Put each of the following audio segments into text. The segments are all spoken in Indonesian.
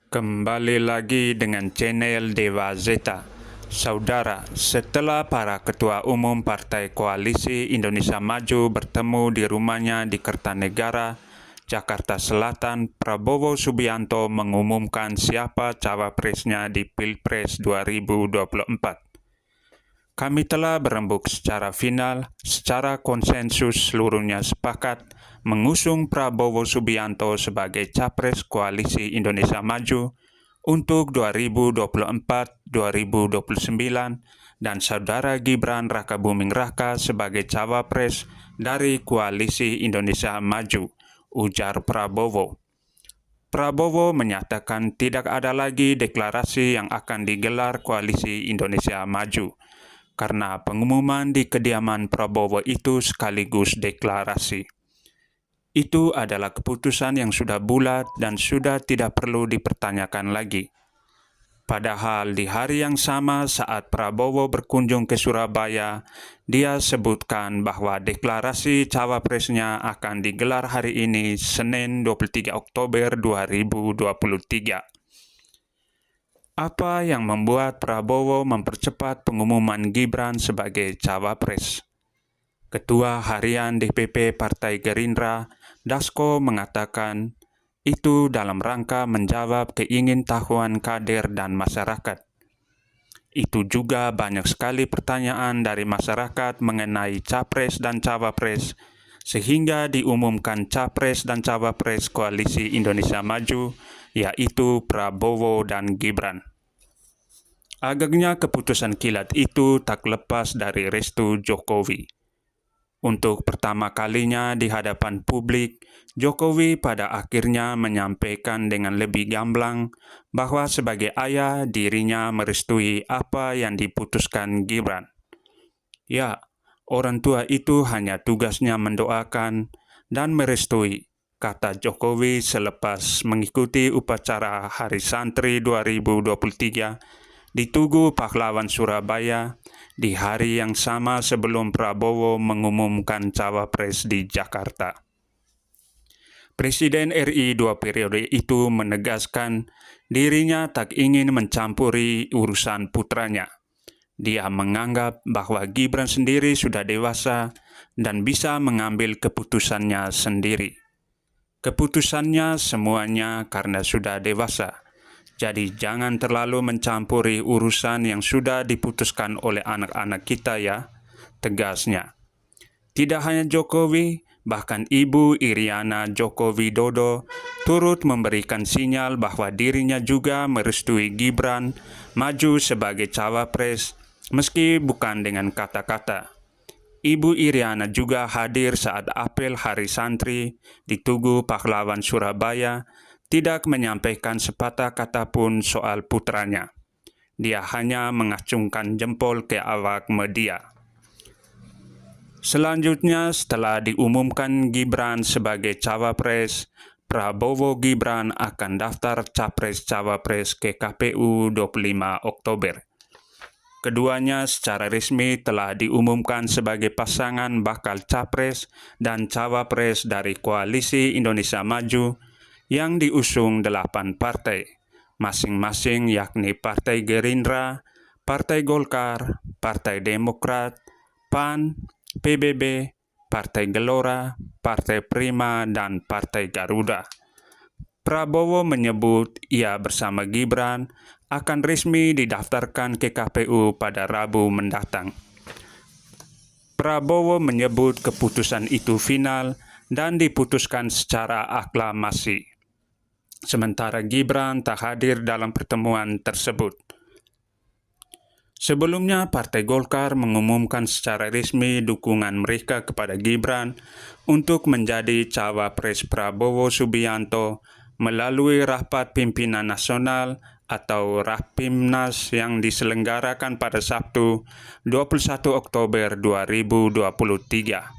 Kembali lagi dengan channel Dewa Zeta. Saudara, setelah para ketua umum Partai Koalisi Indonesia Maju bertemu di rumahnya di Kertanegara, Jakarta Selatan, Prabowo Subianto mengumumkan siapa cawapresnya di Pilpres 2024. Kami telah berembuk secara final, secara konsensus seluruhnya sepakat mengusung Prabowo Subianto sebagai Capres Koalisi Indonesia Maju untuk 2024-2029 dan Saudara Gibran Rakabuming Raka sebagai Cawapres dari Koalisi Indonesia Maju, ujar Prabowo. Prabowo menyatakan tidak ada lagi deklarasi yang akan digelar Koalisi Indonesia Maju, karena pengumuman di kediaman Prabowo itu sekaligus deklarasi. Itu adalah keputusan yang sudah bulat dan sudah tidak perlu dipertanyakan lagi. Padahal di hari yang sama saat Prabowo berkunjung ke Surabaya, dia sebutkan bahwa deklarasi cawapresnya akan digelar hari ini, Senin 23 Oktober 2023. Apa yang membuat Prabowo mempercepat pengumuman Gibran sebagai cawapres? Ketua Harian DPP Partai Gerindra, Dasko, mengatakan itu dalam rangka menjawab keingintahuan kader dan masyarakat. Itu juga banyak sekali pertanyaan dari masyarakat mengenai capres dan cawapres, sehingga diumumkan capres dan cawapres Koalisi Indonesia Maju, yaitu Prabowo dan Gibran. Agaknya keputusan kilat itu tak lepas dari restu Jokowi. Untuk pertama kalinya di hadapan publik, Jokowi pada akhirnya menyampaikan dengan lebih gamblang bahwa sebagai ayah dirinya merestui apa yang diputuskan Gibran. Ya, orang tua itu hanya tugasnya mendoakan dan merestui, kata Jokowi selepas mengikuti upacara Hari Santri 2023 di Tugu Pahlawan Surabaya di hari yang sama sebelum Prabowo mengumumkan cawapres di Jakarta. Presiden RI 2 periode itu menegaskan dirinya tak ingin mencampuri urusan putranya. Dia menganggap bahwa Gibran sendiri sudah dewasa dan bisa mengambil keputusannya sendiri. Keputusannya semuanya karena sudah dewasa. Jadi jangan terlalu mencampuri urusan yang sudah diputuskan oleh anak-anak kita ya, tegasnya. Tidak hanya Jokowi, bahkan Ibu Iriana Joko Widodo turut memberikan sinyal bahwa dirinya juga merestui Gibran maju sebagai cawapres, meski bukan dengan kata-kata. Ibu Iriana juga hadir saat apel Hari Santri di Tugu Pahlawan Surabaya, tidak menyampaikan sepatah kata pun soal putranya. Dia hanya mengacungkan jempol ke awak media. Selanjutnya, setelah diumumkan Gibran sebagai cawapres, Prabowo Gibran akan daftar capres-cawapres ke KPU 25 Oktober. Keduanya secara resmi telah diumumkan sebagai pasangan bakal capres dan cawapres dari Koalisi Indonesia Maju yang diusung 8 partai, masing-masing yakni Partai Gerindra, Partai Golkar, Partai Demokrat, PAN, PBB, Partai Gelora, Partai Prima, dan Partai Garuda. Prabowo menyebut ia bersama Gibran akan resmi didaftarkan ke KPU pada Rabu mendatang. Prabowo menyebut keputusan itu final dan diputuskan secara aklamasi. Sementara Gibran tak hadir dalam pertemuan tersebut. Sebelumnya, Partai Golkar mengumumkan secara resmi dukungan mereka kepada Gibran untuk menjadi cawapres Prabowo Subianto melalui Rapat Pimpinan Nasional atau Rapimnas yang diselenggarakan pada Sabtu 21 Oktober 2023.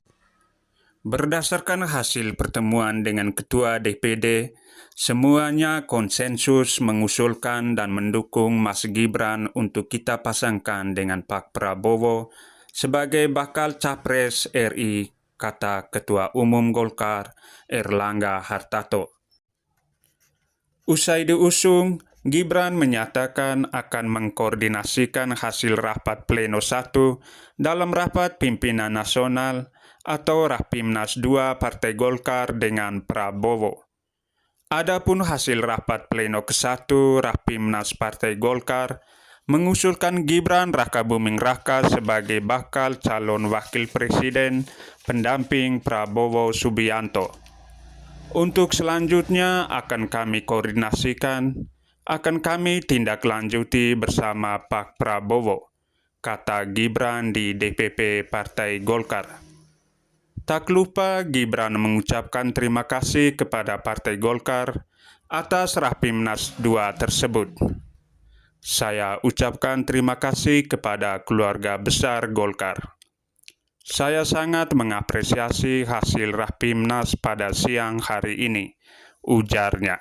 Berdasarkan hasil pertemuan dengan Ketua DPD, semuanya konsensus mengusulkan dan mendukung Mas Gibran untuk kita pasangkan dengan Pak Prabowo sebagai bakal capres RI, kata Ketua Umum Golkar Erlangga Hartarto. Usai diusung, Gibran menyatakan akan mengkoordinasikan hasil rapat pleno 1 dalam rapat pimpinan nasional atau Rapimnas 2 Partai Golkar dengan Prabowo. Adapun hasil rapat pleno ke-1 Rapimnas Partai Golkar mengusulkan Gibran Rakabuming Raka sebagai bakal calon wakil presiden pendamping Prabowo Subianto. Untuk selanjutnya akan kami koordinasikan, akan kami tindak lanjuti bersama Pak Prabowo, kata Gibran di DPP Partai Golkar. Tak lupa Gibran mengucapkan terima kasih kepada Partai Golkar atas Rapimnas 2 tersebut. Saya ucapkan terima kasih kepada keluarga besar Golkar. Saya sangat mengapresiasi hasil Rapimnas pada siang hari ini, ujarnya.